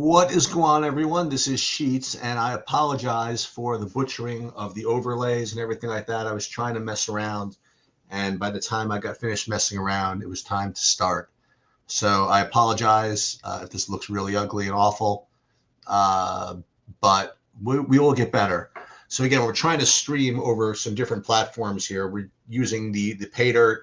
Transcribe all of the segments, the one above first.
What is going on, everyone? This is Sheets, and I apologize for the butchering of the overlays and everything like that. I was trying to mess around, and by the time I got finished messing around, it was time to start. So I apologize if this looks really ugly and awful, uh, but we will get better. So again, we're trying to stream over some different platforms here. We're using the PayDirt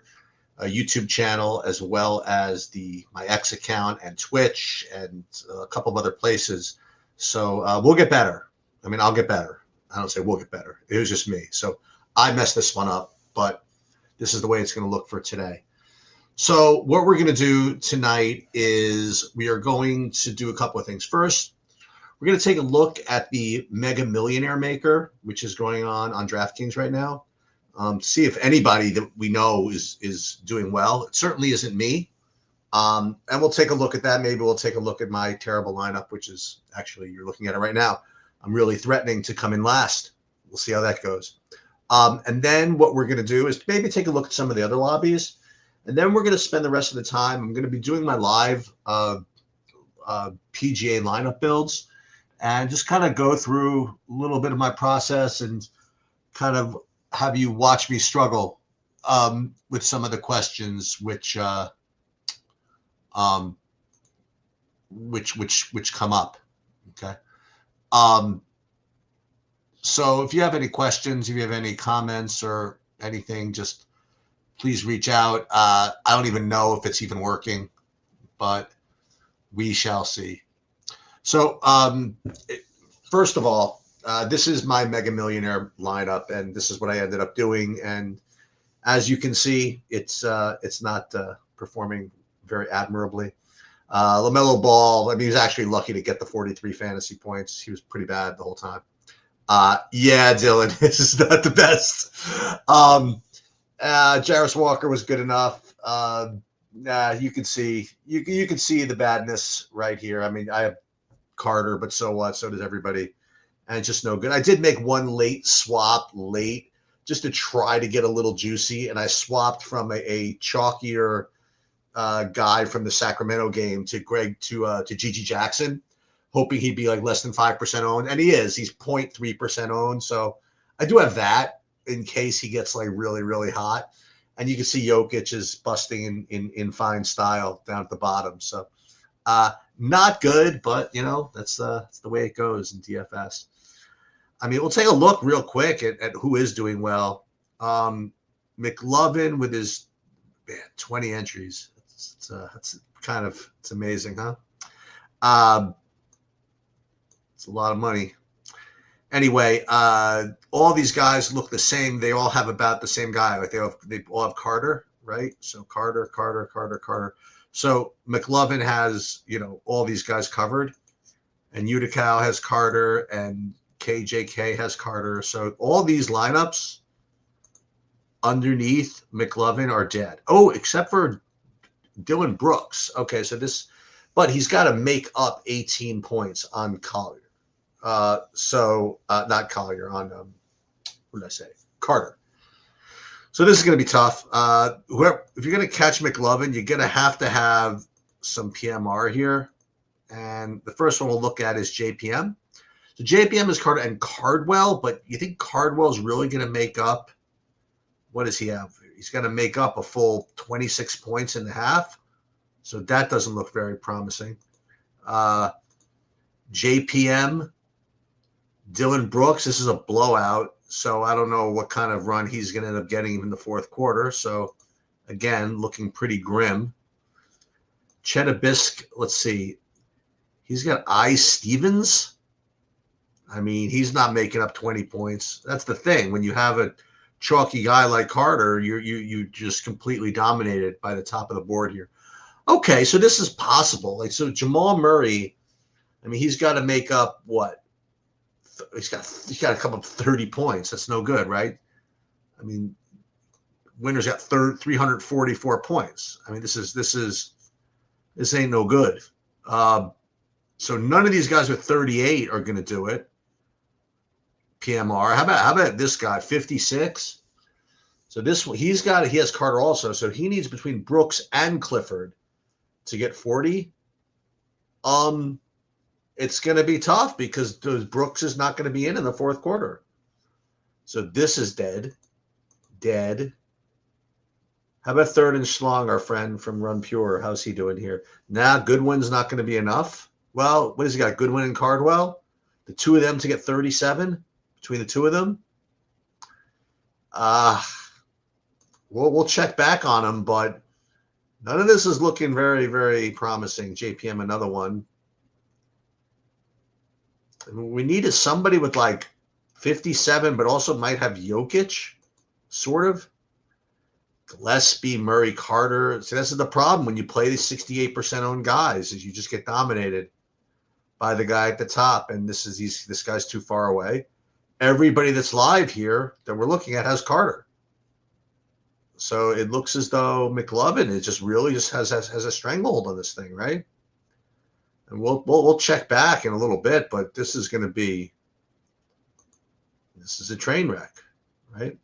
YouTube channel, as well as my X account and Twitch and a couple of other places. So we'll get better. I mean, I'll get better. I don't say we'll get better. It was just me. So I messed this one up, but this is the way it's going to look for today. So what we're going to do tonight is we are going to do a couple of things. First, we're going to take a look at the Mega Millionaire Maker, which is going on DraftKings right now. See if anybody that we know is doing well. It certainly isn't me. And we'll take a look at that. Maybe we'll take a look at my terrible lineup, which is actually, you're looking at it right now. I'm really threatening to come in last. We'll see how that goes. And then what we're going to do is maybe take a look at some of the other lobbies. And then we're going to spend the rest of the time. I'm going to be doing my live PGA lineup builds and just kind of go through a little bit of my process and kind of have you watch me struggle with some of the questions which come up. Okay. So if you have any questions, if you have any comments or anything, just please reach out. I don't even know if it's even working, but we shall see. So first of all, this is my Mega Millionaire lineup, and this is what I ended up doing. And as you can see, it's not performing very admirably. LaMelo Ball, I mean, he was actually lucky to get the 43 fantasy points. He was pretty bad the whole time. Yeah, Dylan, this is not the best. Jarris Walker was good enough. You can see you can see the badness right here. I mean, I have Carter, but so what? So does everybody. And it's just no good. I did make one late swap just to try to get a little juicy, and I swapped from a chalkier guy from the Sacramento game to Gigi Jackson, hoping he'd be like less than 5% owned, and he is. He's 0.3% owned, so I do have that in case he gets like really, really hot. And you can see Jokic is busting in fine style down at the bottom. So not good, but you know that's the way it goes in DFS. I mean, we'll take a look real quick at who is doing well. McLovin with his 20 entries. It's amazing, huh? It's a lot of money. Anyway, all these guys look the same. They all have about the same guy. Like they all have Carter, right? So Carter. So McLovin has, all these guys covered, and Utica has Carter, and KJK has Carter. So all these lineups underneath McLovin are dead. Oh, except for Dylan Brooks. Okay, but he's got to make up 18 points on Collier. Not Collier, on what did I say? Carter. So this is going to be tough. If you're going to catch McLovin, you're going to have some PMR here. And the first one we'll look at is JPM. So JPM is Carter and Cardwell, but you think Cardwell's really going to make up? What does he have? He's going to make up a full 26 points in the half. So that doesn't look very promising. JPM, Dylan Brooks, this is a blowout. So I don't know what kind of run he's going to end up getting in the fourth quarter. So again, looking pretty grim. Chedabisk, let's see. He's got Stevens. I mean, he's not making up 20 points. That's the thing. When you have a chalky guy like Carter, you just completely dominated by the top of the board here. Okay, so this is possible. So Jamal Murray, I mean, he's got to make up what? He's got to come up 30 points. That's no good, right? I mean, Winner's got 344 points. I mean, this ain't no good. So none of these guys with 38 are going to do it. PMR. How about this guy, 56? So this one, he has Carter also. So he needs between Brooks and Clifford to get 40. it's going to be tough because Brooks is not going to be in the fourth quarter. So this is dead. Dead. How about Third and Schlong, our friend from Run Pure? How's he doing here? Nah, Goodwin's not going to be enough. Well, what has he got? Goodwin and Cardwell? The two of them to get 37 between the two of them? We'll check back on them, but none of this is looking very, very promising. JPM, another one. We needed somebody with like 57, but also might have Jokic, sort of. Gillespie, Murray, Carter. So this is the problem when you play these 68% owned guys, is you just get dominated by the guy at the top. And this guy's too far away. Everybody that's live here that we're looking at has Carter. So it looks as though McLovin is just really just has a stranglehold on this thing, right? And we'll check back in a little bit, but this is a train wreck, right?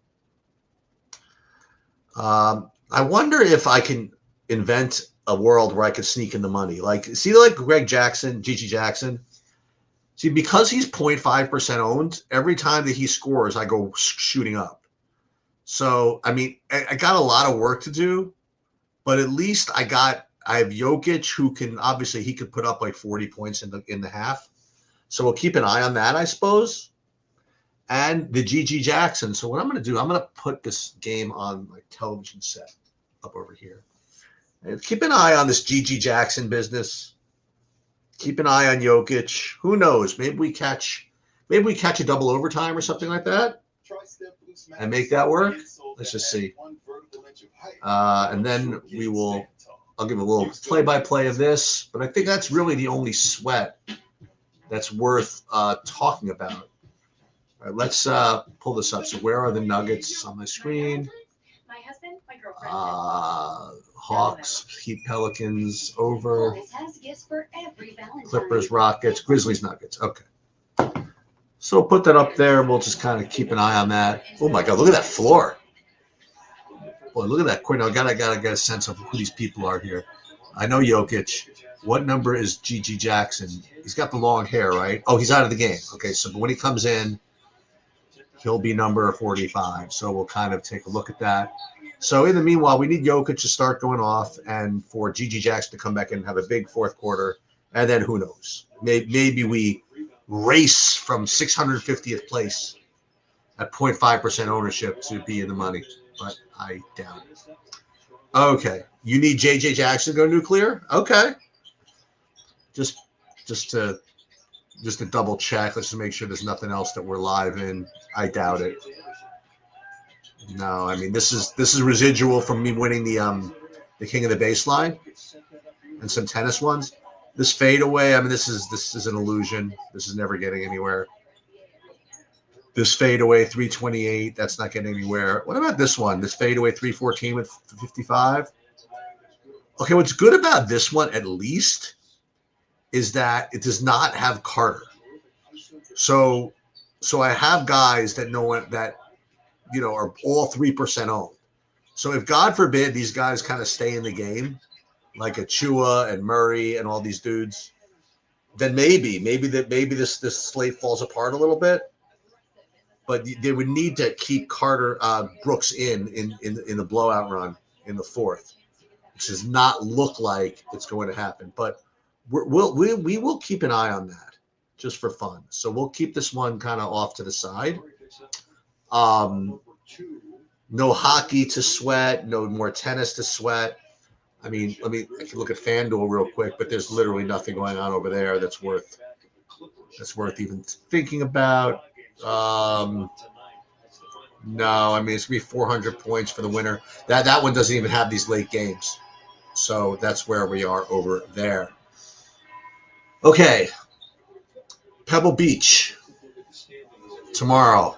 I wonder if I can invent a world where I could sneak in the money. Like Greg Jackson, GG Jackson. See, because he's 0.5% owned, every time that he scores, I go shooting up. So, I mean, I got a lot of work to do, but at least I have Jokic, who can obviously he could put up like 40 points in the half. So we'll keep an eye on that, I suppose. And the GG Jackson. So what I'm going to do, I'm going to put this game on my television set up over here. And keep an eye on this GG Jackson business. Keep an eye on Jokic. Who knows? Maybe we catch a double overtime or something like that and make that work. Let's just see. And then I'll give a little play-by-play of this. But I think that's really the only sweat that's worth talking about. All right, let's pull this up. So where are the Nuggets on my screen? Hawks, Heat, Pelicans, over. Clippers, Rockets, Grizzlies, Nuggets. Okay. So we'll put that up there. We'll just kind of keep an eye on that. Oh, my God. Look at that floor. Boy, look at that. Now, I gotta get a sense of who these people are here. I know Jokic. What number is GG Jackson? He's got the long hair, right? Oh, he's out of the game. Okay, so when he comes in, he'll be number 45. So we'll kind of take a look at that. So in the meanwhile, we need Jokic to start going off and for GG Jackson to come back and have a big fourth quarter. And then who knows? Maybe we race from 650th place at 0.5% ownership to be in the money. But I doubt it. Okay. You need JJ Jackson to go nuclear? Okay. Just to double check. Let's just make sure there's nothing else that we're live in. I doubt it. No, I mean this is residual from me winning the King of the Baseline and some tennis ones. This fadeaway, I mean this is an illusion. This is never getting anywhere. This fadeaway 328, that's not getting anywhere. What about this one? This fadeaway 314 with 55. Okay, what's good about this one at least is that it does not have Carter. So I have guys that know that, you know, are all 3% owned. So if God forbid these guys kind of stay in the game, like Achua and Murray and all these dudes, then maybe this slate falls apart a little bit. But they would need to keep Carter Brooks in the blowout run in the fourth, which does not look like it's going to happen. But we will keep an eye on that just for fun. So we'll keep this one kind of off to the side. No hockey to sweat, no more tennis to sweat. I mean, I can look at FanDuel real quick, but there's literally nothing going on over there that's worth even thinking about. No, I mean it's gonna be 400 points for the winner. That one doesn't even have these late games, so that's where we are over there. Okay, Pebble Beach tomorrow.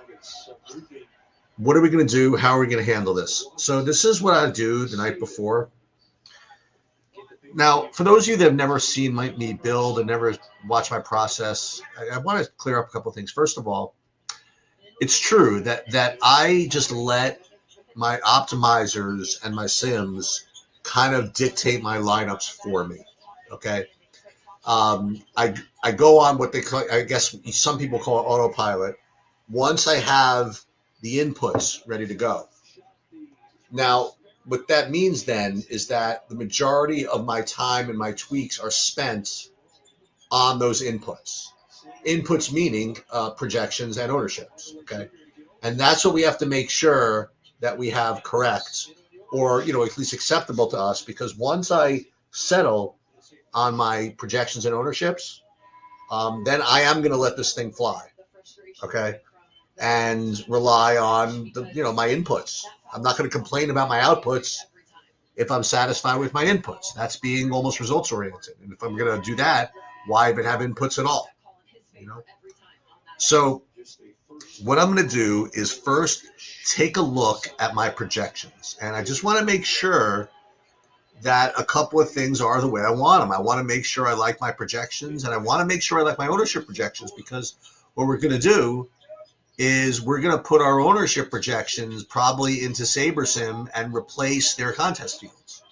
What are we gonna do? How are we gonna handle this? So this is what I do the night before. Now, for those of you that have never seen me build and never watched my process, I want to clear up a couple of things. First of all, it's true that I just let my optimizers and my sims kind of dictate my lineups for me, okay? I go on what they call, I guess some people call it autopilot. Once I have the inputs ready to go. Now, what that means then is that the majority of my time and my tweaks are spent on those inputs. Inputs meaning projections and ownerships. Okay, and that's what we have to make sure that we have correct, or at least acceptable to us. Because once I settle on my projections and ownerships, then I am going to let this thing fly. Okay, and rely on my inputs. I'm not going to complain about my outputs if I'm satisfied with my inputs. That's being almost results oriented. And if I'm going to do that, why even have inputs at all? So what I'm going to do is first take a look at my projections. And I just want to make sure that a couple of things are the way I want them. I want to make sure I like my projections, and I want to make sure I like my ownership projections, because what we're going to do is we're going to put our ownership projections probably into SaberSim and replace their contest fields.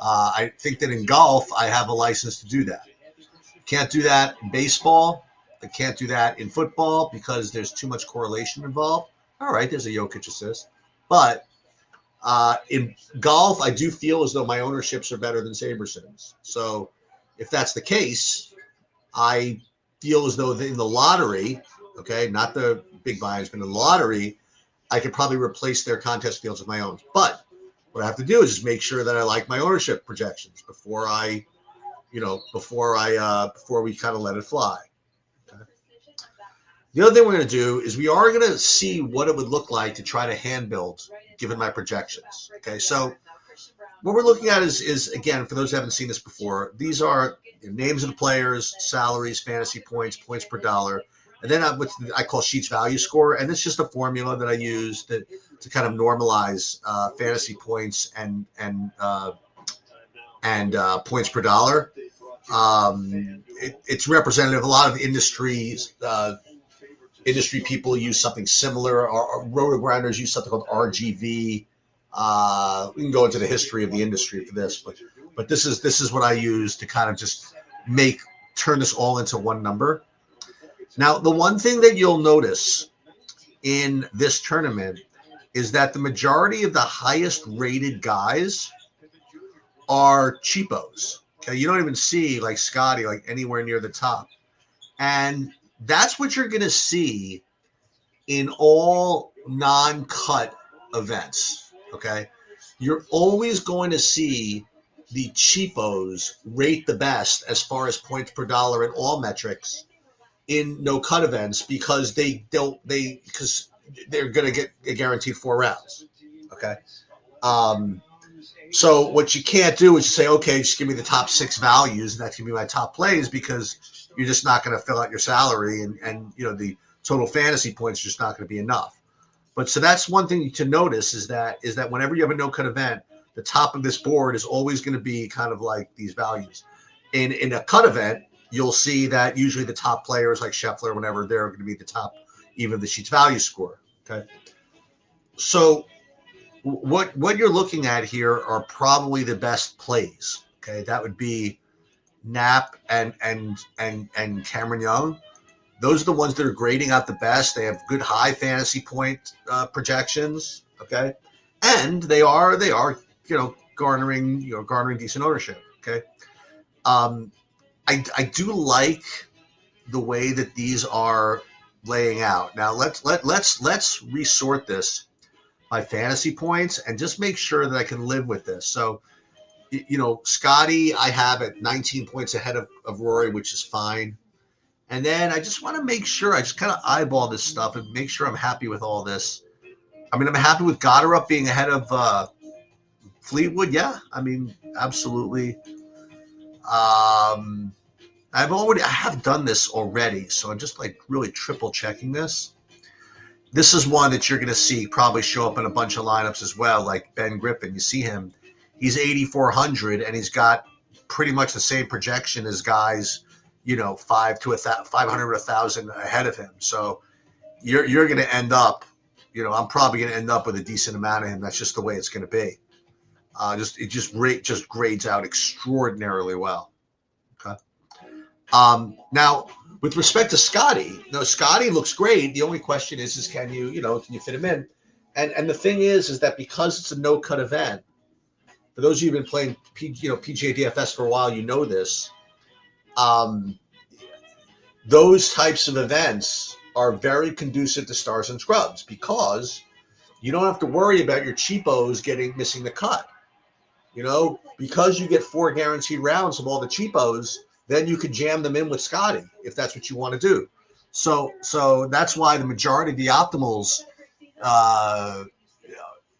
I think that in golf, I have a license to do that. Can't do that in baseball. I can't do that in football because there's too much correlation involved. All right, there's a Jokic assist. But in golf, I do feel as though my ownerships are better than SaberSim's. So if that's the case, I feel as though in the lottery, okay, not the big buys, but in the lottery, I could probably replace their contest fields with my own. But what I have to do is just make sure that I like my ownership projections before we kind of let it fly. Okay. The other thing we're going to do is we are going to see what it would look like to try to hand build given my projections. Okay, so what we're looking at is again, for those who haven't seen this before, these are names of the players, salaries, fantasy points, points per dollar. And then what I call Sheets value score, and it's just a formula that I use to kind of normalize fantasy points and points per dollar. It's representative. A lot of industry people use something similar. Or roto grinders use something called RGV. We can go into the history of the industry for this, but this is what I use to kind of just turn this all into one number. Now, the one thing that you'll notice in this tournament is that the majority of the highest rated guys are cheapos. Okay, you don't even see like Scotty like anywhere near the top, and that's what you're going to see in all non-cut events. Okay, you're always going to see the cheapos rate the best as far as points per dollar in all metrics in no cut events, because they're going to get guaranteed 4 rounds. Okay. So what you can't do is just say, okay, just give me the top 6 values, and that's going to be my top plays, because you're just not going to fill out your salary, and the total fantasy points are just not going to be enough. But so that's one thing to notice is that whenever you have a no cut event, the top of this board is always going to be kind of like these values. In a cut event, you'll see that usually the top players like Scheffler, whenever they're going to be the top, even the Sheets value score. Okay. So what you're looking at here are probably the best plays. Okay. That would be Knapp and Cameron Young. Those are the ones that are grading out the best. They have good high fantasy point projections. Okay. And they are garnering decent ownership. Okay. I do like the way that these are laying out. Now let's resort this by fantasy points and just make sure that I can live with this. So, Scotty, I have at 19 points ahead of Rory, which is fine. And then I just want to make sure I just kind of eyeball this stuff and make sure I'm happy with all this. I mean, I'm happy with Goddard being ahead of Fleetwood. Yeah, I mean, absolutely. I have done this already, so I'm just like really triple checking this. This is one that you're going to see probably show up in a bunch of lineups as well, like Ben Griffin. You see him, he's 8,400, and he's got pretty much the same projection as guys, 500 to 1,000 ahead of him. So you're going to end up, I'm probably going to end up with a decent amount of him. That's just the way it's going to be. It just grades out extraordinarily well. Okay. Now, with respect to Scotty, no, Scotty looks great. The only question is can you fit him in? And the thing is that because it's a no cut event, for those of you who've been playing PGA DFS for a while, you know this. Um, those types of events are very conducive to stars and scrubs because you don't have to worry about your cheapos missing the cut. Because you get 4 guaranteed rounds of all the cheapos, then you can jam them in with Scotty if that's what you want to do. So that's why the majority of the optimals uh,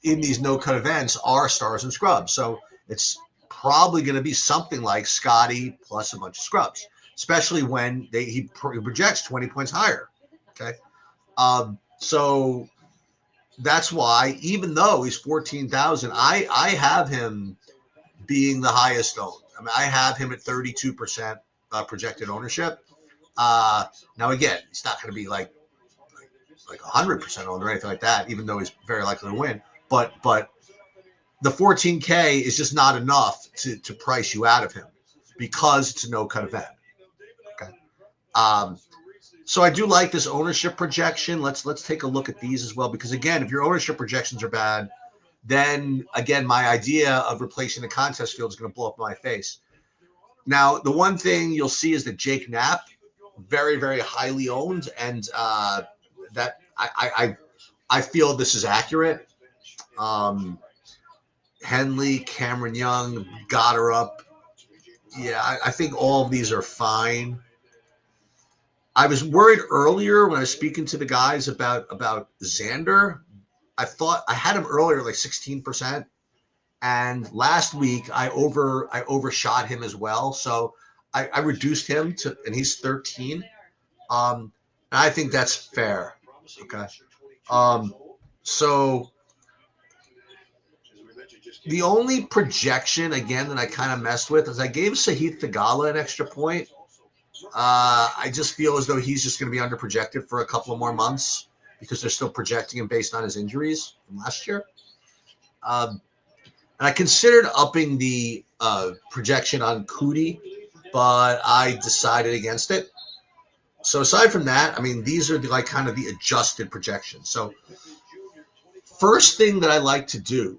in these no-cut events are stars and scrubs. So it's probably going to be something like Scotty plus a bunch of scrubs, especially when he projects 20 points higher. Okay, so that's why even though he's 14,000, I have him being the highest owned. I mean, I have him at 32% projected ownership. Now, again, it's not going to be like 100% owned or anything like that, even though he's very likely to win. But the 14K is just not enough to price you out of him because it's a no-cut event. Okay. So I do like this ownership projection. Let's take a look at these as well, because again, if your ownership projections are bad, then again, my idea of replacing the contest field is going to blow up in my face. Now, the one thing you'll see is that Jake Knapp, very, very highly owned, and that I feel this is accurate. Henley, Cameron Young, Goddard. Yeah, I think all of these are fine. I was worried earlier when I was speaking to the guys about Xander. I thought I had him earlier like 16%, and last week I overshot him as well. So I reduced him and he's 13. And I think that's fair. Okay. So the only projection again that I kind of messed with is I gave Sahith Theegala an extra point. I just feel as though he's just going to be under projected for a couple of more months because they're still projecting him based on his injuries from last year. And I considered upping the projection on Cootie, but I decided against it. So aside from that, I mean, these are kind of the adjusted projections. So first thing that I like to do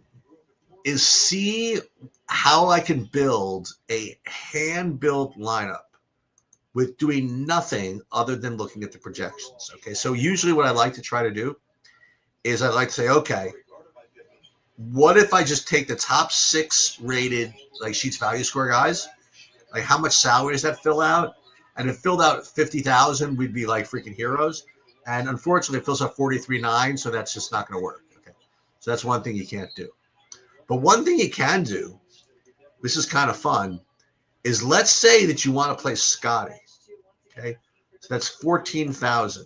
is see how I can build a hand-built lineup with doing nothing other than looking at the projections. Okay, so usually what I like to try to do is I like to say, okay, what if I just take the top 6 rated Sheets Value Score guys? Like, how much salary does that fill out? And if it filled out 50,000, we'd be like freaking heroes. And unfortunately, it fills out 43.9, so that's just not going to work. Okay, so that's one thing you can't do. But one thing you can do, this is kind of fun, is let's say that you want to play Scotty. Okay, so that's 14,000.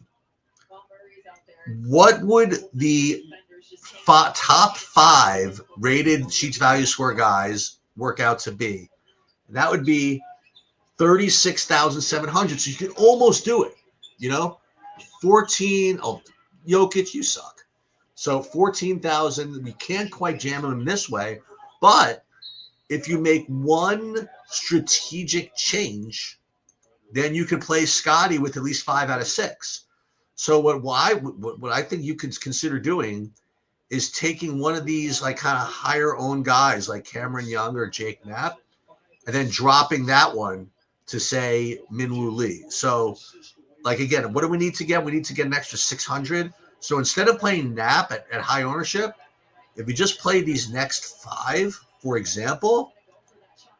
What would the top 5 rated Sheets Value Score guys work out to be? That would be 36,700. So you can almost do it. 14. Oh, Jokic, you suck. So 14,000. We can't quite jam him this way, but if you make one strategic change, then you can play Scotty with at least 5 out of 6. So what I think you could consider doing is taking one of these kind of higher owned guys like Cameron Young or Jake Knapp, and then dropping that one to say Minwoo Lee. So again, what do we need to get? We need to get an extra 600. So instead of playing Knapp at high ownership, if we just play these next 5, for example,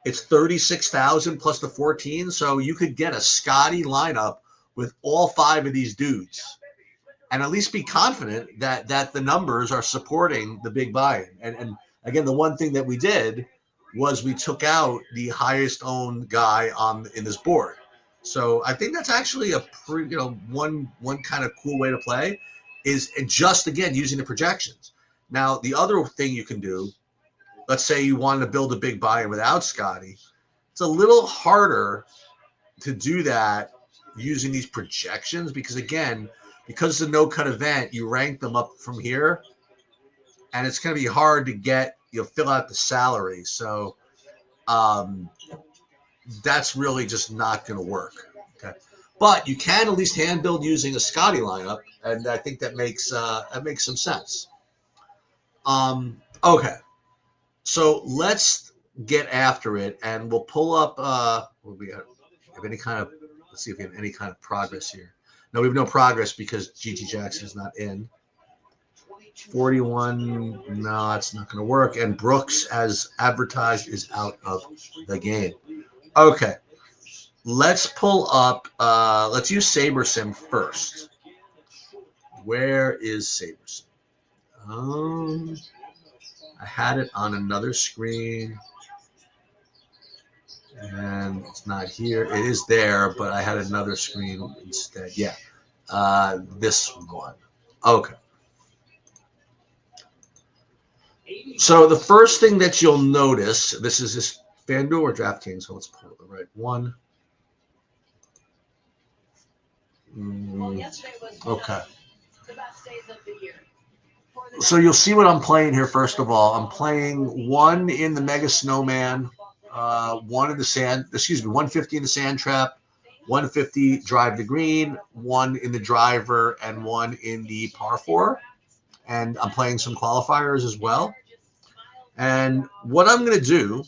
it's 36,000 plus the 14. So you could get a Scotty lineup with all 5 of these dudes and at least be confident that the numbers are supporting the big buy. And again, the one thing that we did was we took out the highest owned guy in this board. So I think that's actually a one kind of cool way to play is just, again, using the projections. Now, the other thing you can do, let's say you wanted to build a big buy without Scotty. It's a little harder to do that using these projections because, again, because it's a no-cut event, you rank them up from here, and it's going to be hard to get, fill out the salary. So that's really just not going to work. But you can at least hand build using a Scotty lineup, and I think that makes some sense. Okay, so let's get after it, and we'll pull up. What we got? Have any kind of? Let's see if we have any kind of progress here. No, we have no progress because Gigi Jackson is not in. 41. No, it's not going to work. And Brooks, as advertised, is out of the game. Okay. Let's pull up, let's use SaberSim first. Where is SaberSim? I had it on another screen, and it's not here. It is there, but I had another screen instead. Yeah, this one. Okay. So the first thing that you'll notice, this is this FanDuel or DraftKings, so let's pull the right one. Okay. So you'll see what I'm playing here. First of all, I'm playing one in the Mega Snowman, one in the sand. Excuse me, 150 in the Sand Trap, 150 Drive the Green, one in the Driver, and one in the Par 4. And I'm playing some qualifiers as well. And what I'm going to do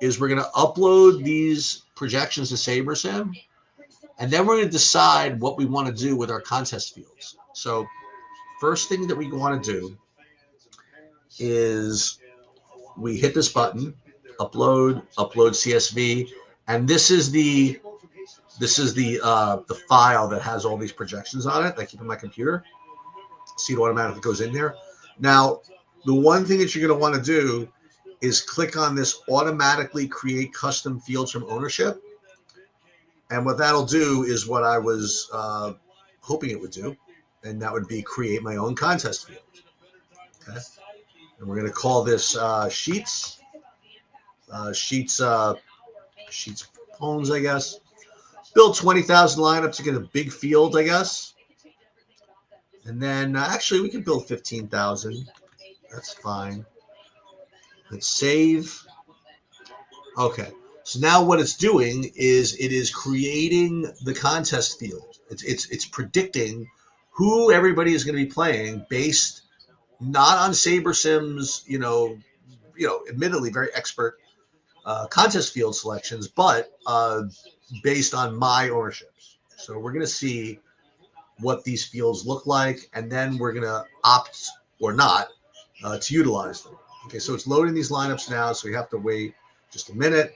is we're going to upload these projections to SaberSim, and then we're going to decide what we want to do with our contest fields. So first thing that we want to do is we hit this button, upload CSV, and this is the file that has all these projections on it that I keep in my computer. See, it automatically goes in there. Now, the one thing that you're going to want to do is click on this automatically create custom fields from ownership. And what that'll do is what I was hoping it would do, and that would be create my own contest field. Okay. And we're going to call this Sheets. Sheets Phones, I guess. Build 20,000 lineups to get a big field, I guess. And then actually we can build 15,000. That's fine. Let's save. Okay. So now what it's doing is it is creating the contest field. It's predicting who everybody is going to be playing based not on SaberSim's, admittedly very expert contest field selections, but based on my ownerships. So we're going to see what these fields look like, and then we're going to opt or not to utilize them. Okay, so it's loading these lineups now, so we have to wait just a minute.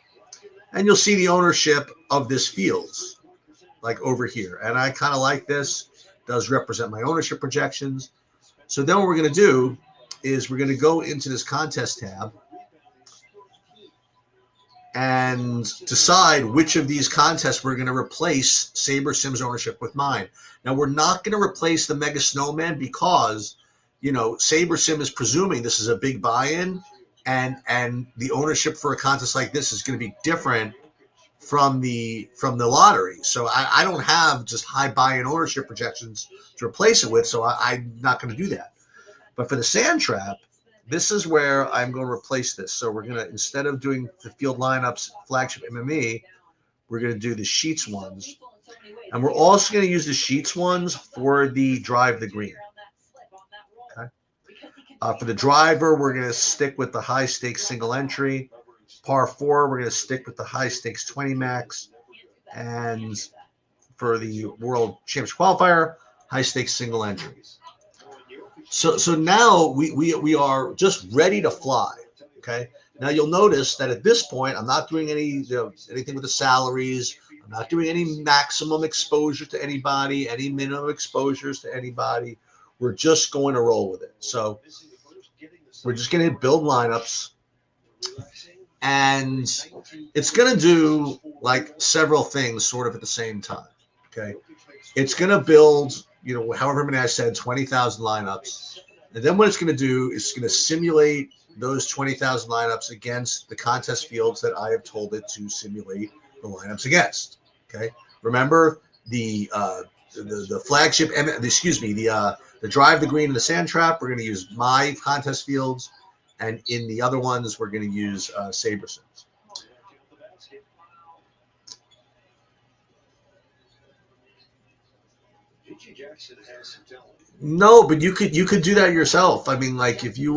And you'll see the ownership of this fields, like over here. And I kind of like this. It does represent my ownership projections. So then what we're going to do is we're going to go into this contest tab and decide which of these contests we're going to replace SaberSim's ownership with mine. Now, we're not going to replace the Mega Snowman because, SaberSim is presuming this is a big buy-in, and the ownership for a contest like this is going to be different from the lottery. So I don't have just high buy-in ownership projections to replace it with, so I'm not going to do that. But for the Sand Trap, this is where I'm going to replace this. So we're going to, instead of doing the field lineups, flagship MME, we're going to do the Sheets ones. And we're also going to use the Sheets ones for the Drive the Green. Okay. For the Driver, we're going to stick with the high stakes single entry. Par 4, we're going to stick with the high stakes 20 max. And for the World Championship qualifier, high stakes single entry. So now we are just ready to fly. Okay. Now you'll notice that at this point, I'm not doing anything with the salaries. I'm not doing any maximum exposure to anybody, any minimum exposures to anybody. We're just going to roll with it. So we're just going to build lineups, and it's going to do like several things sort of at the same time. Okay. It's going to build, however many I said, 20,000 lineups. And then what it's going to do is it's going to simulate those 20,000 lineups against the contest fields that I have told it to simulate the lineups against. Okay. Remember the flagship, the Drive the Green and the Sand Trap, we're going to use my contest fields. And in the other ones, we're going to use SaberSim's. No, but you could do that yourself. I mean, like if you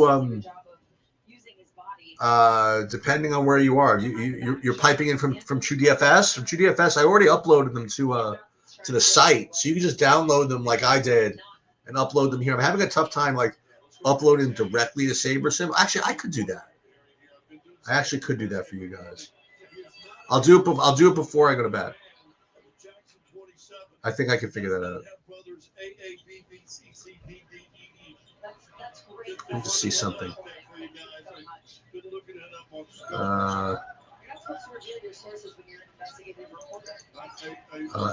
depending on where you are, you're piping in from TrueDFS. From TrueDFS, I already uploaded them to the site, so you can just download them like I did and upload them here. I'm having a tough time like uploading directly to SaberSim. Actually, I could do that. I actually could do that for you guys. I'll do it. I'll do it before I go to bed. I think I can figure that out. Let me just see something.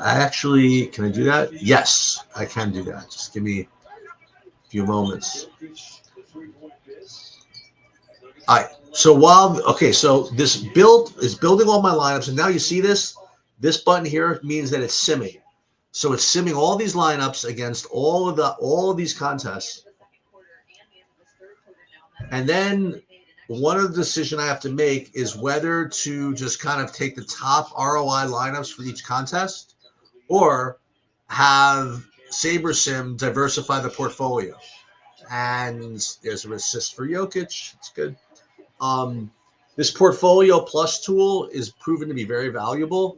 Actually, can I do that? Yes, I can do that. Just give me a few moments. All right. So this build is building all my lineups, and now you see this. This button here means that it's simming. So it's simming all these lineups against all of these contests. And then one of the decisions I have to make is whether to just kind of take the top ROI lineups for each contest or have SaberSim diversify the portfolio. And there's an assist for Jokic. It's good. This portfolio plus tool is proven to be very valuable.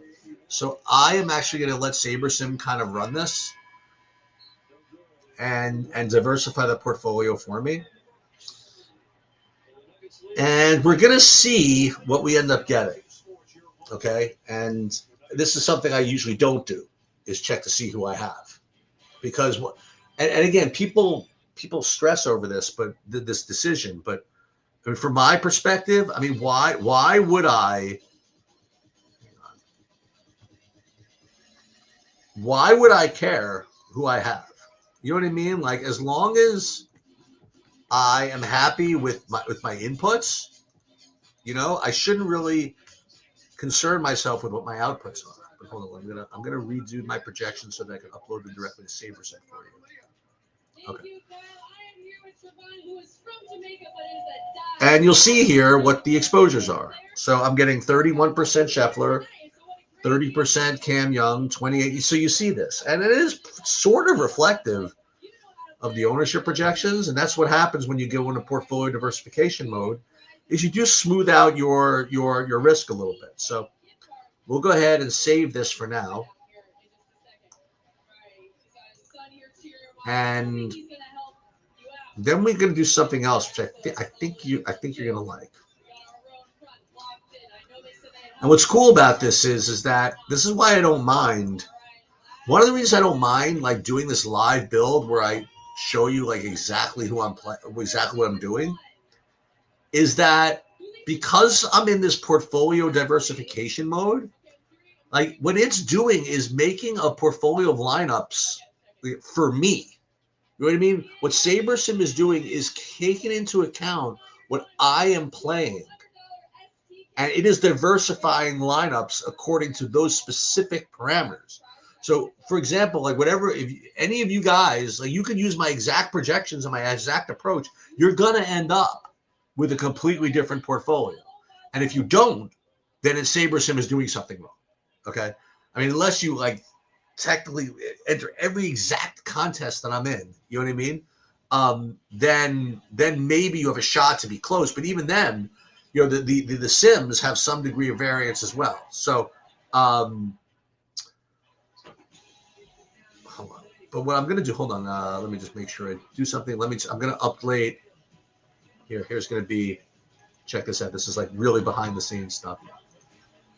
So I am actually going to let SaberSim kind of run this and diversify the portfolio for me. And we're going to see what we end up getting. Okay. And this is something I usually don't do, is check to see who I have. Because, and again, people stress over this, but this decision. But I mean, from my perspective, I mean, why would I? Why would I care who I have? You know what I mean? Like, as long as I am happy with my inputs, you know, I shouldn't really concern myself with what my outputs are. But hold on, I'm gonna redo my projections so that I can upload them directly to SaberSim for you. Okay. And you'll see here what the exposures are. So I'm getting 31% Scheffler, 30% Cam Young, 28%. So you see this, and it is sort of reflective of the ownership projections, and that's what happens when you go into portfolio diversification mode, is you do smooth out your risk a little bit. So we'll go ahead and save this for now, and then we're going to do something else, which I think you're going to like. And what's cool about this is that this is why I don't mind. One of the reasons I don't mind like doing this live build where I show you like exactly who I'm playing, exactly what I'm doing, is that because I'm in this portfolio diversification mode, like what it's doing is making a portfolio of lineups for me. You know what I mean? What SaberSim is doing is taking into account what I am playing. And it is diversifying lineups according to those specific parameters. So, for example, like whatever, if any of you guys, like you could use my exact projections and my exact approach, you're going to end up with a completely different portfolio. And if you don't, then SaberSim is doing something wrong. Okay? I mean, unless you like technically enter every exact contest that I'm in, you know what I mean? Then maybe you have a shot to be close. But even then, you know, the Sims have some degree of variance as well. So, hold on. But what I'm going to do, hold on, let me just make sure I do something. I'm going to update. Here's going to be, check this out. This is like really behind the scenes stuff.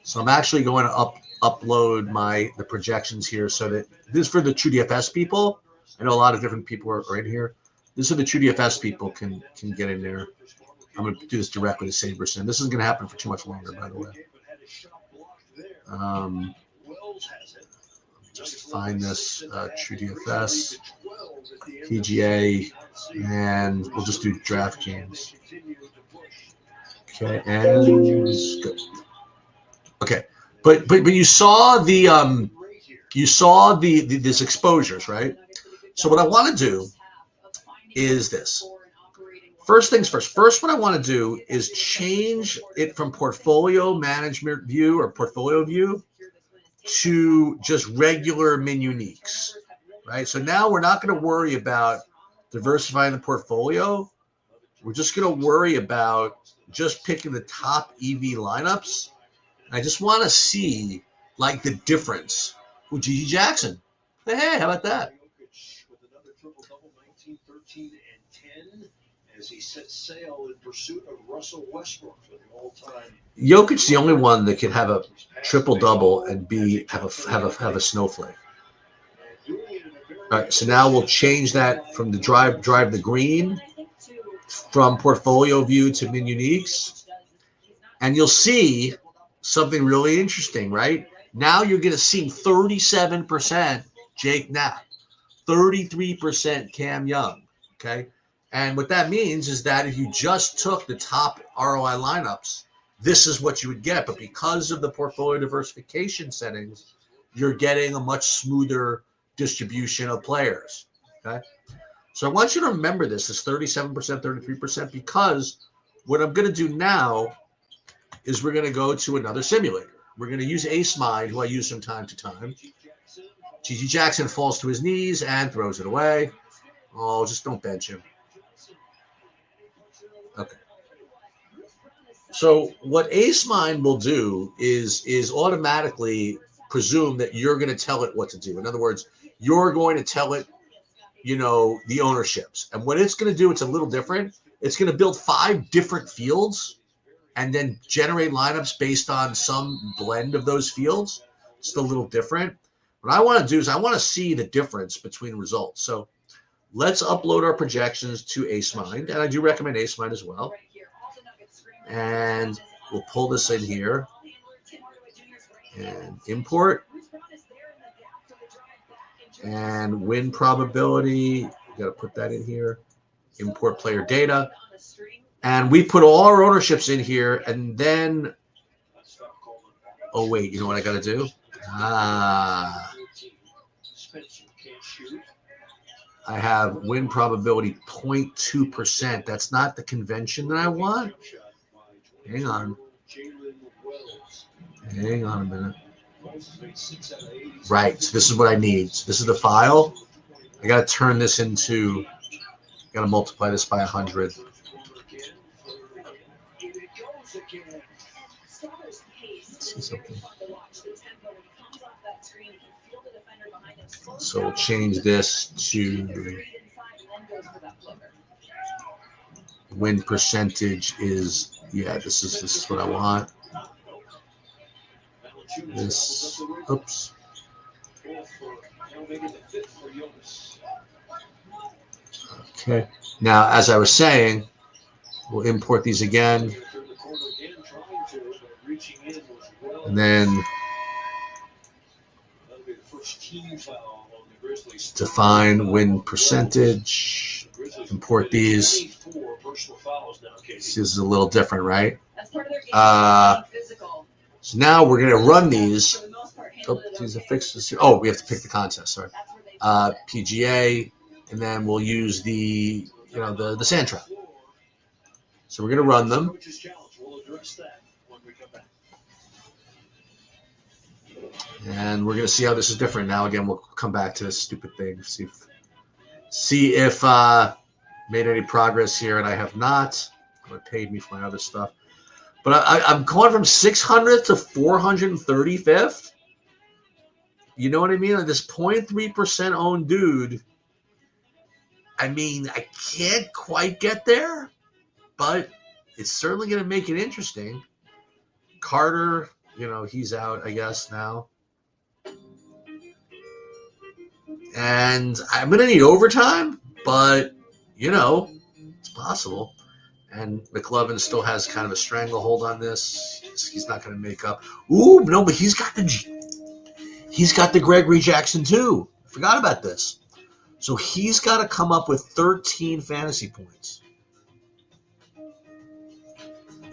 So I'm actually going to upload the projections here so that this is for the TrueDFS people. I know a lot of different people are in here. This is so the TrueDFS people can get in there. I'm going to do this directly to SaberSim. This isn't going to happen for too much longer, by the way. Just find this TrueDFS, PGA, and we'll just do DraftKings. Okay, and go. Okay, but you saw this exposures, right? So what I want to do is this. First things first. First, what I want to do is change it from portfolio management view or portfolio view to just regular min uniques, right? So now we're not going to worry about diversifying the portfolio. We're just going to worry about just picking the top EV lineups. I just want to see like the difference. With Gigi Jackson. Hey, how about that? With another triple-double, 19, 13, and 10, as he sets sail in pursuit of Russell Westbrook for the all-time. Jokic's the only one that can have a triple-double and have a snowflake. All right, so now we'll change that from the drive the green from portfolio view to min uniques, and you'll see something really interesting, right? Now you're going to see 37% Jake Knapp, 33% Cam Young, okay? And what that means is that if you just took the top ROI lineups, this is what you would get. But because of the portfolio diversification settings, you're getting a much smoother distribution of players, okay? So I want you to remember this is 37%, 33%, because what I'm going to do now is we're going to go to another simulator. We're going to use Ace Mind, who I use from time to time. Gigi Jackson falls to his knees and throws it away. Oh, just don't bench him. Okay. So what Ace Mind will do is automatically presume that you're going to tell it what to do. In other words, you're going to tell it, the ownerships. And what it's going to do, it's a little different. It's going to build 5 different fields and then generate lineups based on some blend of those fields. It's a little different. What I want to do is I want to see the difference between results. So let's upload our projections to Ace Mind, and I do recommend Ace Mind as well. And we'll pull this in here and import. And win probability, got to put that in here. Import player data. And we put all our ownerships in here, and then, oh, wait, you know what I got to do? I have win probability 0.2%. That's not the convention that I want. Hang on. Hang on a minute. Right, so this is what I need. So this is the file. I got to turn this into, got to multiply this by 100. Let's see something. So we'll change this to win percentage is, yeah, this is what I want. This, oops. Okay. Now, as I was saying, we'll import these again. And then define win percentage. Import these. This is a little different, right? So now we're going to run these. Oh, these are fixed. Oh, we have to pick the contest. Sorry. PGA, and then we'll use the sand trap. So we're going to run them. And we're going to see how this is different. Now, again, we'll come back to this stupid thing. See if made any progress here, and I have not. It paid me for my other stuff. But I'm going from 600th to 435th. You know what I mean? Like this 0.3% owned dude. I mean, I can't quite get there, but it's certainly going to make it interesting. Carter, he's out, I guess, now. And I'm going to need overtime, but, it's possible. And McLovin still has kind of a stranglehold on this. He's not going to make up. Ooh, no, but he's got the Gregory Jackson too. I forgot about this. So he's got to come up with 13 fantasy points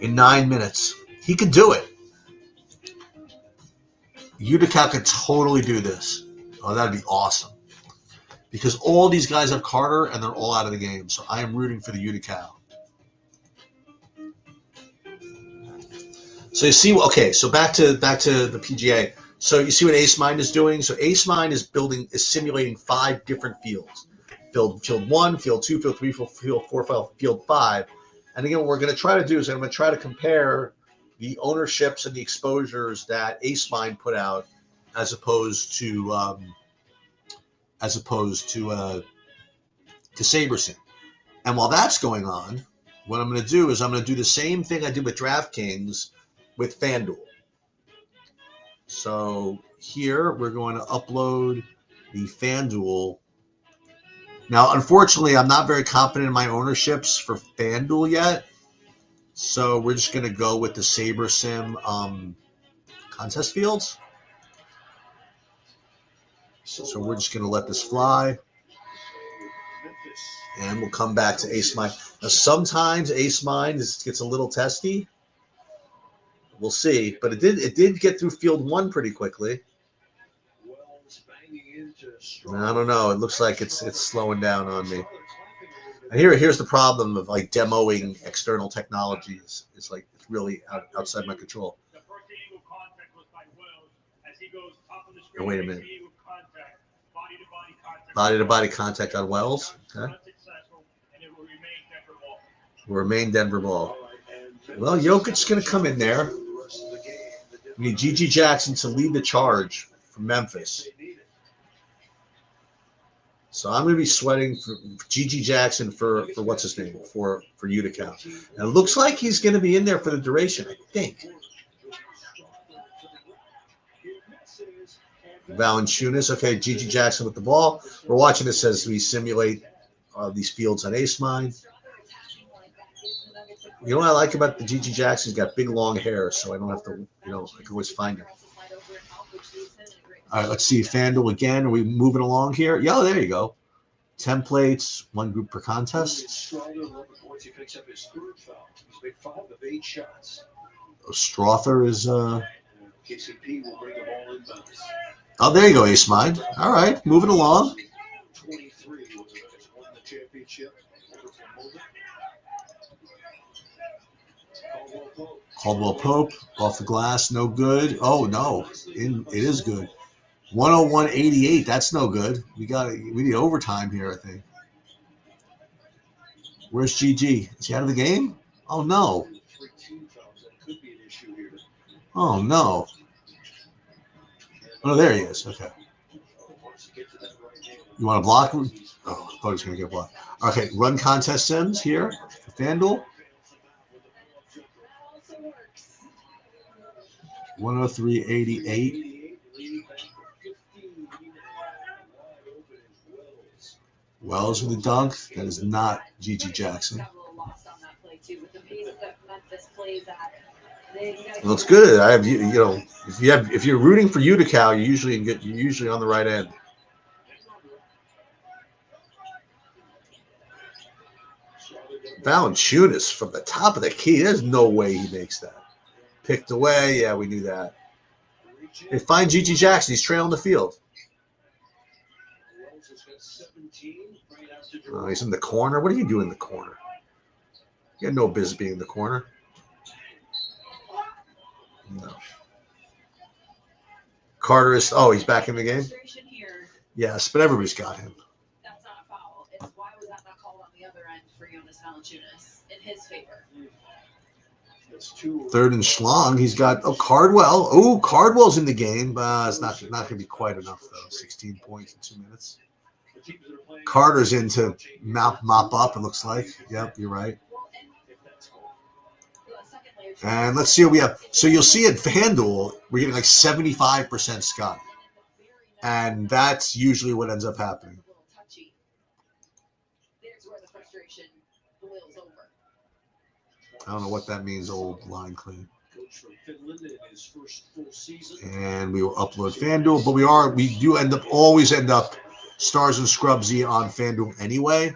in 9 minutes. He could do it. Utica could totally do this. Oh, that'd be awesome. Because all these guys have Carter, and they're all out of the game. So I am rooting for the Utica. So you see, okay, so back to the PGA. So you see what Ace Mind is doing? So Ace Mind is simulating 5 different fields. Field 1, Field 2, Field 3, Field 4, Field 5. And again, what we're going to try to do is I'm going to try to compare the ownerships and the exposures that Ace Mind put out as opposed to SaberSim. And while that's going on, what I'm going to do is I'm going to do the same thing I did with DraftKings with FanDuel. So here we're going to upload the FanDuel. Now, unfortunately, I'm not very confident in my ownerships for FanDuel yet. So we're just going to go with the SaberSim contest fields. So we're just going to let this fly. And we'll come back to Ace Mind. Now, sometimes Ace Mind gets a little testy. We'll see. But it did get through field 1 pretty quickly. I don't know. It looks like it's slowing down on me. And here's the problem of like demoing external technologies. It's like it's really outside my control. Oh, wait a minute. Body-to-body contact on Wells. Okay. Will remain Denver ball. Well, Jokic's going to come in there. We need G.G. Jackson to lead the charge from Memphis. So I'm going to be sweating for G.G. Jackson for what's his name, for Utica. And it looks like he's going to be in there for the duration, I think. Valanciunas. Okay, G.G. Jackson with the ball. We're watching this as we simulate these fields on Ace Mind. You know what I like about the G.G. Jackson? He's got big, long hair, so I don't have to, I can always find him. All right, let's see. FanDuel again. Are we moving along here? Yeah, there you go. Templates, 1 group per contest. Strother is... Oh, there you go, Ace Mind. All right, moving along. Caldwell Pope off the glass, no good. Oh no, it is good. 101.88. That's no good. We need overtime here, I think. Where's GG? Is he out of the game? Oh no. Oh no. Oh, there he is. Okay. You want to block him? Oh, I thought he was going to get blocked. Okay, run contest sims here for FanDuel. 103.88. Wells with the dunk. That is not G.G. Jackson. It looks good. I have if you're rooting for Utica, you're usually on the right end. Valanciunas from the top of the key. There's no way he makes that. Picked away. Yeah, we knew that. Hey, find G.G. Jackson. He's trailing the field. Oh, he's in the corner. What are you doing in the corner? You got no business being in the corner. No. Carter is... Oh, he's back in the game? Yes, but everybody's got him. That's not a foul. Why was that not called on the other end for Jonas Valanciunas in his favor? 3rd and Schlong. He's got Cardwell. Oh, Cardwell's in the game. It's not going to be quite enough though. 16 points in 2 minutes. Carter's in to mop up. It looks like. Yep, you're right. And let's see what we have. So you'll see at FanDuel, we're getting like 75% Scott, and that's usually what ends up happening. I don't know what that means, old line clean. And we will upload FanDuel, but we do always end up stars and scrubsy on FanDuel anyway.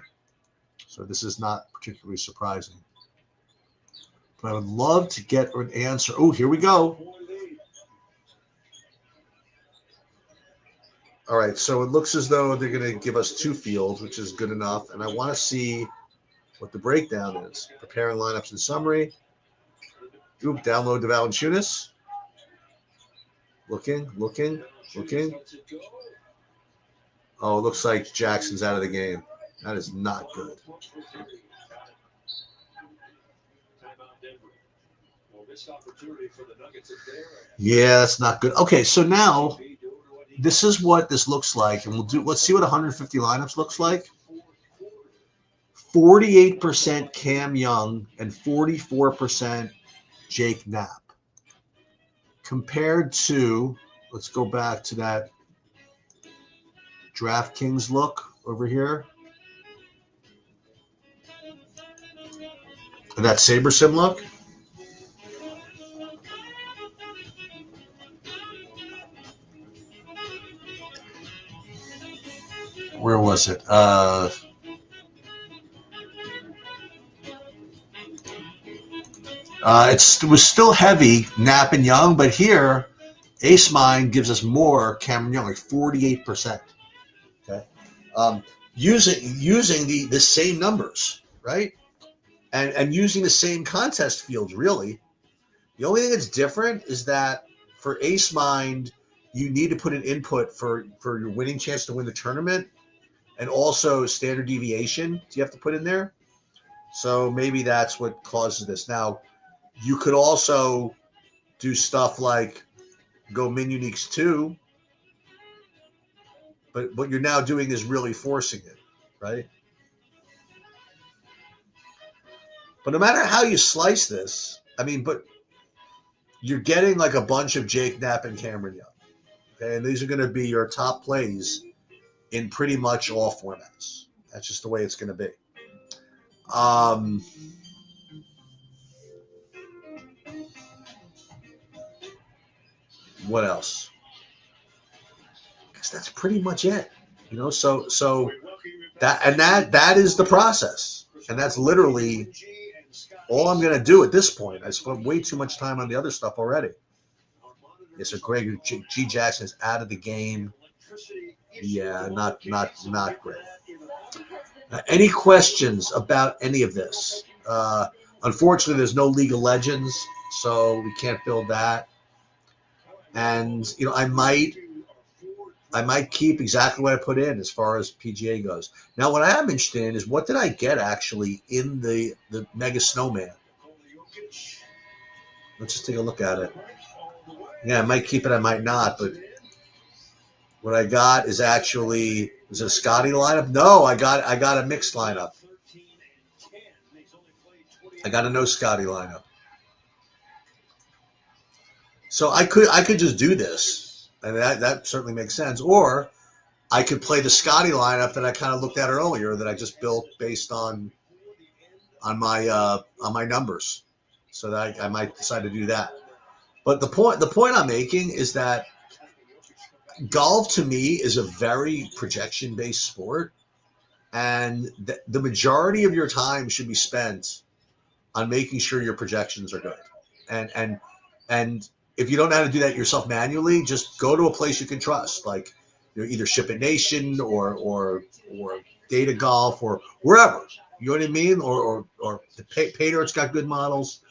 So this is not particularly surprising. But I would love to get an answer. Oh, here we go. All right, so it looks as though they're going to give us 2 fields, which is good enough. And I want to see what the breakdown is. Preparing lineups and summary. Download the Valanciunas. Looking. Oh, it looks like Jackson's out of the game. That is not good. Yeah, that's not good. Okay, so now this is what this looks like, and let's see what 150 lineups looks like. 48% Cam Young and 44% Jake Knapp. Compared to, let's go back to that DraftKings look over here. And that SaberSim look. Where was it? It was still heavy, Knapp and Young, but here, Ace Mine gives us more Cameron Young, like 48%. Okay, using the same numbers, right? And using the same contest fields, really. The only thing that's different is that for Ace Mind, you need to put an input for your winning chance to win the tournament, and also standard deviation you have to put in there. So maybe that's what causes this. Now, you could also do stuff like go min uniques too, but what you're now doing is really forcing it, right? But no matter how you slice this, I mean, but you're getting like a bunch of Jake Knapp and Cameron Young. Okay, and these are going to be your top plays in pretty much all formats. That's just the way it's going to be. What else? Because that's pretty much it. You know, so that is the process, and that's literally all I'm going to do at this point. I spent way too much time on the other stuff already. Yes, so Greg G. Jackson is out of the game. Yeah, not great. Any questions about any of this? Unfortunately, there's no League of Legends, so we can't build that. And you know, I might keep exactly what I put in as far as PGA goes. Now, what I am interested in is what did I get actually in the Mega Snowman? Let's just take a look at it. Yeah, I might keep it, I might not, but what I got is actually, is it a Scotty lineup? No, I got a mixed lineup. I got a no Scotty lineup. So I could just do this, and that certainly makes sense. Or I could play the Scotty lineup that I kind of looked at earlier that I just built based on my numbers. So that I might decide to do that. But the point I'm making is that golf to me is a very projection based sport, and the majority of your time should be spent on making sure your projections are good. And if you don't know how to do that yourself manually, just go to a place you can trust, like either Ship It Nation or Data Golf or wherever. You know what I mean? Or the Paydort's got good models.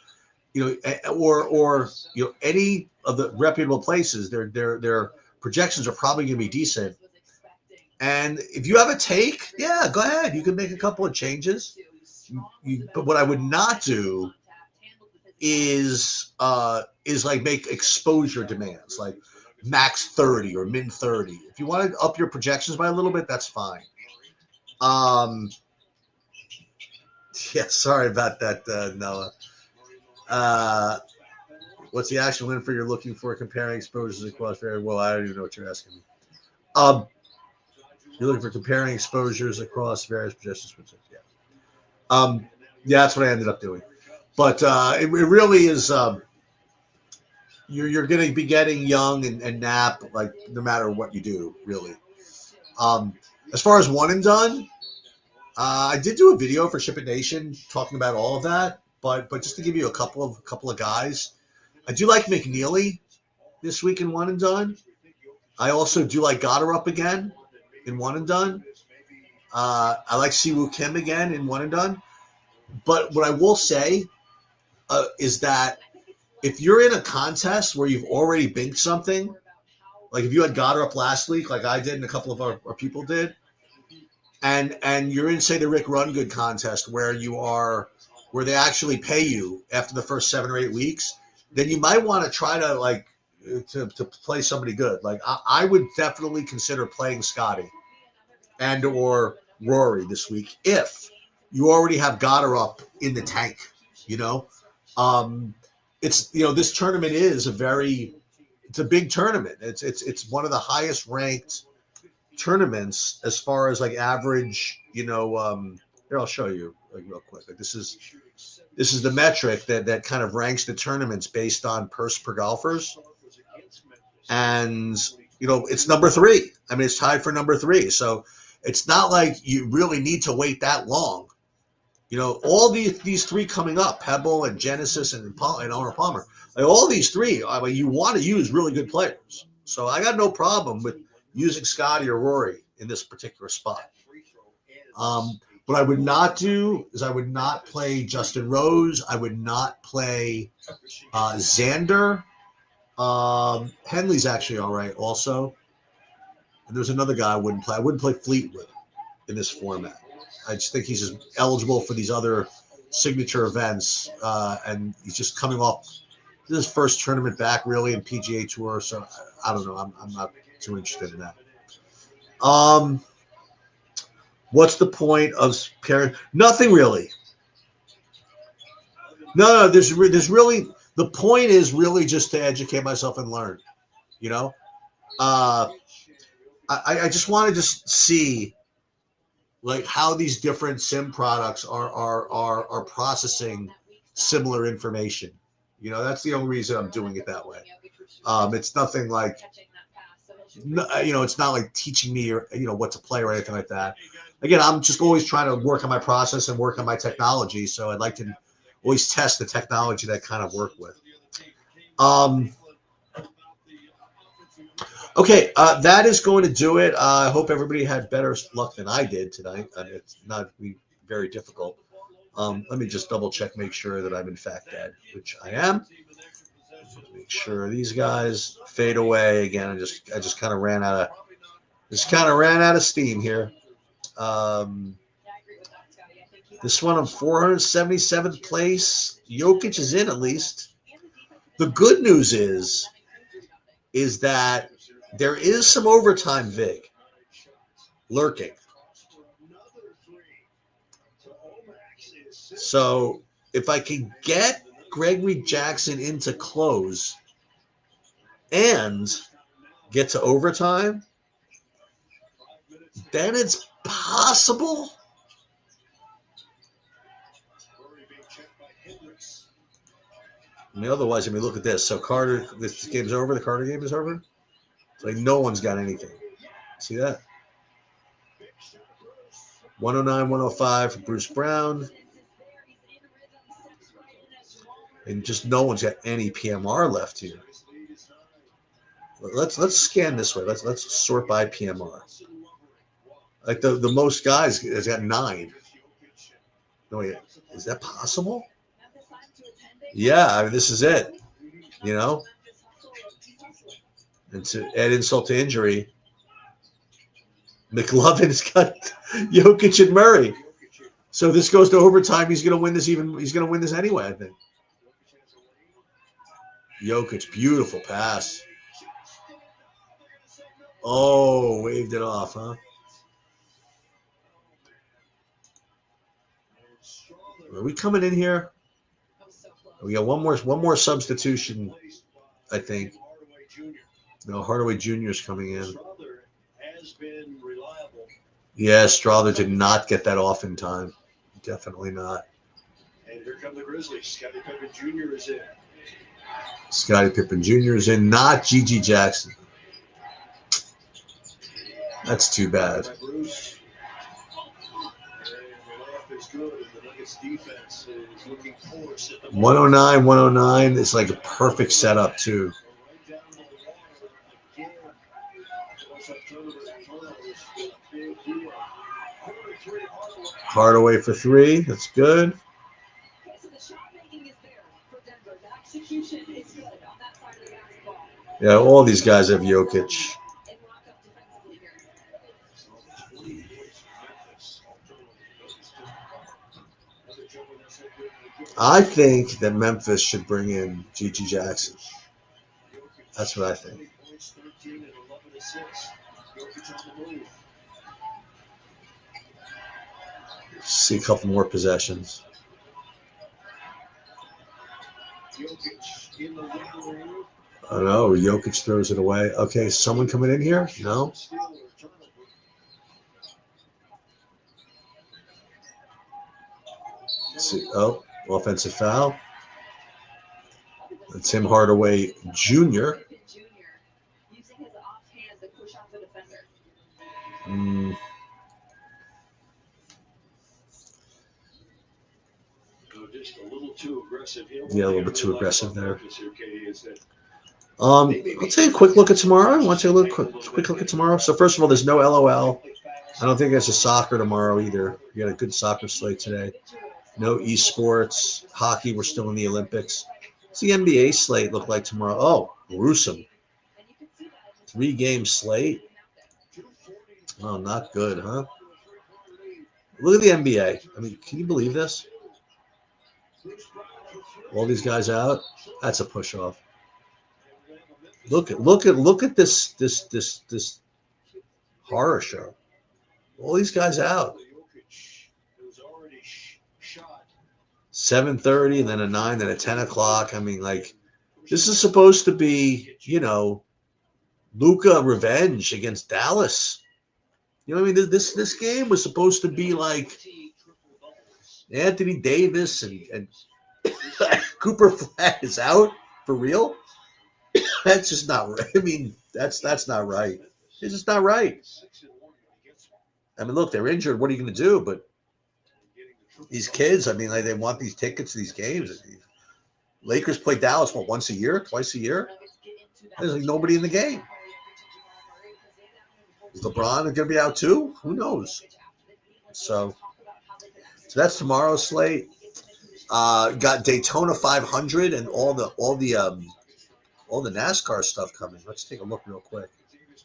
You know, or you know, any of the reputable places, their projections are probably going to be decent. And if you have a take, yeah, go ahead. You can make a couple of changes. But what I would not do is like make exposure demands, like max 30 or min 30. If you want to up your projections by a little bit, that's fine. Yeah, sorry about that, Noah. What's the actual info you're looking for comparing exposures across various? Well, I don't even know what you're asking me. You're looking for comparing exposures across various projections. Yeah. Yeah, that's what I ended up doing. But it really is. You're going to be getting Young and Knapp, like no matter what you do, really. As far as one and done, I did do a video for Ship It Nation talking about all of that. But just to give you a couple of guys, I do like McNeely this week in one and done. I also do like Goddard again in one and done. I like Siwoo Kim again in one and done. But what I will say is that if you're in a contest where you've already binked something Like if you had Goddard up last week, like I did and a couple of our people did, and you're in, say, the Rick Run Good contest where they actually pay you after the first 7 or 8 weeks, then you might want to try to to play somebody good. Like I would definitely consider playing Scotty and or Rory this week if you already have Goddard up in the tank. You know, it's this tournament is it's a big tournament. It's one of the highest ranked tournaments as far as like average. Here I'll show you real quick. Like this is the metric that kind of ranks the tournaments based on purse per golfers, and it's number 3. I mean, it's tied for number 3. So it's not like you really need to wait that long. All these 3 coming up, Pebble and Genesis and Arnold Palmer, like all these 3, I mean, you want to use really good players. So I got no problem with using Scotty or Rory in this particular spot. What I would not do is I would not play Justin Rose. I would not play Xander. Henley's actually all right also. And there's another guy I wouldn't play. I wouldn't play Fleetwood in this format. I just think he's just eligible for these other signature events, and he's just coming off his first tournament back, really, in PGA Tour. So I don't know. I'm not too interested in that. What's the point of pairing? Nothing really. No. There's really the point is really just to educate myself and learn. I just want to just see like how these different sim products are processing similar information. That's the only reason I'm doing it that way. It's nothing like, it's not like teaching me or what to play or anything like that. Again, I'm just always trying to work on my process and work on my technology. So I'd like to always test the technology that I kind of work with. Okay, that is going to do it. I hope everybody had better luck than I did tonight. It's not very difficult. Let me just double check, make sure that I'm in fact dead, which I am. Make sure these guys fade away again. I just kind of ran out of steam here. This one, I'm 477th place. Jokic is in at least. The good news is that there is some overtime vig lurking. So if I can get Gregory Jackson into close and get to overtime, then it's possible. I mean, otherwise, look at this. So Carter, this game's over. The Carter game is over. It's like no one's got anything. See that? 109, 105 for Bruce Brown. And just no one's got any PMR left here. Let's scan this way. Let's sort by PMR. Like the most guys has got 9. No, wait, is that possible? Yeah, I mean, this is it. And to add insult to injury, McLovin's got Jokic and Murray. So this goes to overtime. He's going to win this. He's going to win this anyway, I think. Jokic, beautiful pass. Oh, waved it off, huh? Are we coming in here? We got one more substitution, I think. No, Hardaway Jr. is coming in. Yeah, Strother did not get that off in time. Definitely not. And here come the Grizzlies. Scottie Pippen Jr. is in. Scottie Pippen Jr. is in, not G.G. Jackson. That's too bad. 109, 109. It's like a perfect setup, too. Hardaway for 3. That's good. Yeah, all these guys have Jokic. I think that Memphis should bring in Gigi Jackson. That's what I think. See a couple more possessions. I don't know. Jokic throws it away. Okay, someone coming in here? No. Let's see. Oh, offensive foul. Tim Hardaway Jr. Mm, yeah, a little bit too aggressive there. I'll take a quick look at tomorrow. I want to take a quick look at tomorrow. So first of all, there's no LOL. I don't think there's a soccer tomorrow either. We got a good soccer slate today. No esports. Hockey, we're still in the Olympics. What's the NBA slate look like tomorrow? Oh, gruesome. 3-game slate. Oh, not good, huh? Look at the NBA. I mean, can you believe this? All these guys out. That's a push off. Look at this horror show. All these guys out. 7:30, then a 9, then a 10 o'clock. I mean, like, this is supposed to be, Luka revenge against Dallas. You know what I mean? This game was supposed to be like Anthony Davis and Cooper Flag is out for real. That's just not right. I mean, that's not right. It's just not right. I mean, look, they're injured. What are you going to do? But these kids, I mean, like, they want these tickets to these games. Lakers play Dallas, what, once a year, twice a year? There's like nobody in the game. Is LeBron going to be out too? Who knows? So that's tomorrow's slate. Got Daytona 500 and all the NASCAR stuff coming. Let's take a look real quick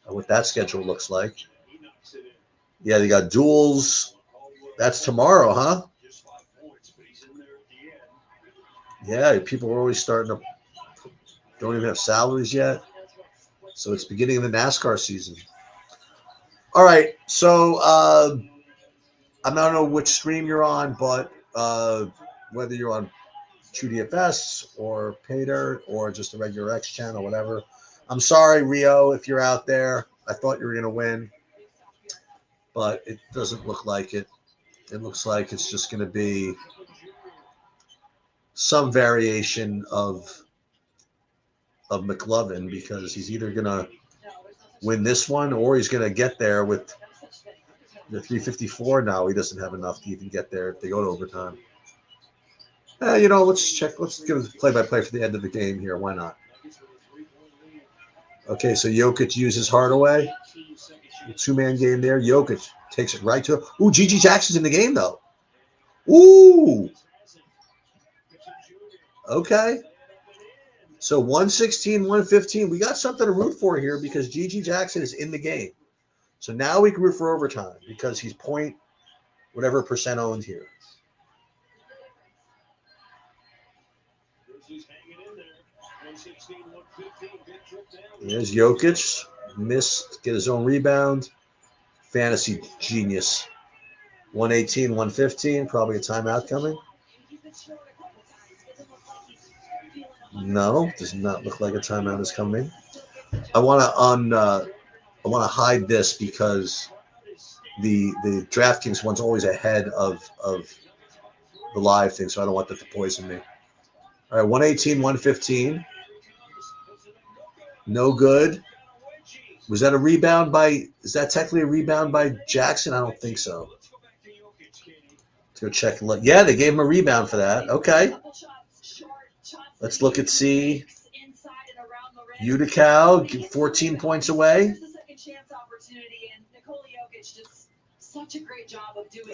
at what that schedule looks like. Yeah, they got duels. That's tomorrow, huh? Yeah, people are always starting to don't even have salaries yet. So it's beginning of the NASCAR season. All right, so I don't know which stream you're on, but whether you're on TrueDFS or PayDirt or just a regular X channel, whatever. I'm sorry, Rio, if you're out there. I thought you were going to win, but it doesn't look like it. It looks like it's just going to be some variation of McLovin, because he's either going to win this one or he's going to get there with the 354. Now he doesn't have enough to even get there if they go to overtime. Let's check. Let's give a play-by-play for the end of the game here. Why not? Okay, so Jokic uses Hardaway. Two-man game there. Jokic takes it right to him. Ooh, Gigi Jackson's in the game, though. Ooh. Okay. So 116, 115. We got something to root for here because Gigi Jackson is in the game. So now we can root for overtime because he's point whatever percent owned here. There's Jokic. Missed. Get his own rebound. Fantasy genius. 118, 115. Probably a timeout coming. No, does not look like a timeout is coming. I want to hide this because the DraftKings one's always ahead of the live thing, so I don't want that to poison me. All right, 118, 115. No good. Was that a rebound by? Is that technically a rebound by Jackson? I don't think so. Let's go check. Yeah, they gave him a rebound for that. Okay. Let's look at C. Utica, 14 points away.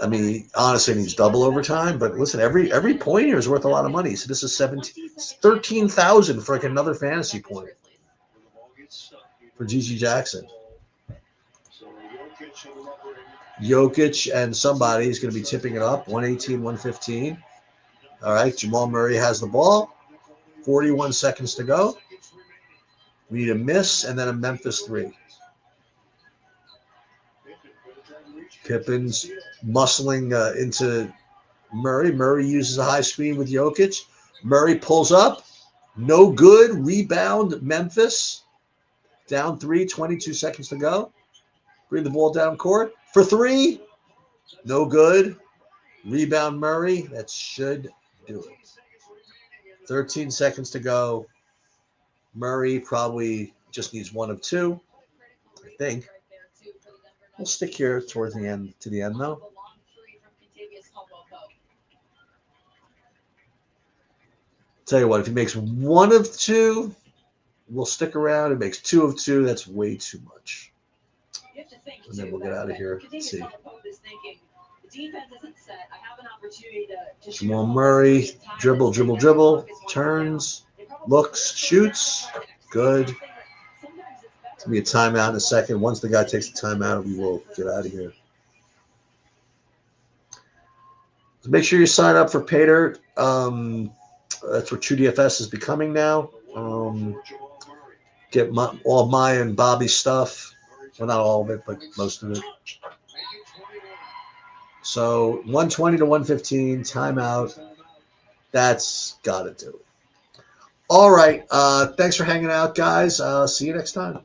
I mean, honestly, needs double overtime. But listen, every point here is worth a lot of money. So this is 13,000 for like another fantasy point. for Gigi Jackson. So Jokic and another. Jokic and somebody is going to be tipping it up. 118, 115. All right, Jamal Murray has the ball. 41 seconds to go. We need a miss and then a Memphis three. Pippen's muscling into Murray. Murray uses a high screen with Jokic. Murray pulls up. No good. Rebound, Memphis. Down 3, 22 seconds to go. Bring the ball down court. For 3. No good. Rebound, Murray. That should do it. 13 seconds to go. Murray probably just needs 1 of 2, I think. We'll stick here towards the end, to the end, though. Tell you what, if he makes 1 of 2, we'll stick around. If he makes 2 of 2, that's way too much. And then we'll get out of here. Let's see. Jamal Murray, dribble, dribble, dribble, turns, looks, shoots. Good. It's going to be a timeout in a second. Once the guy takes the timeout, we will get out of here. So make sure you sign up for Paydirt. That's what TrueDFS is becoming now. Get all my and Bobby's stuff. Well, not all of it, but most of it. So 120 to 115, timeout. That's got to do it. All right. Thanks for hanging out, guys. See you next time.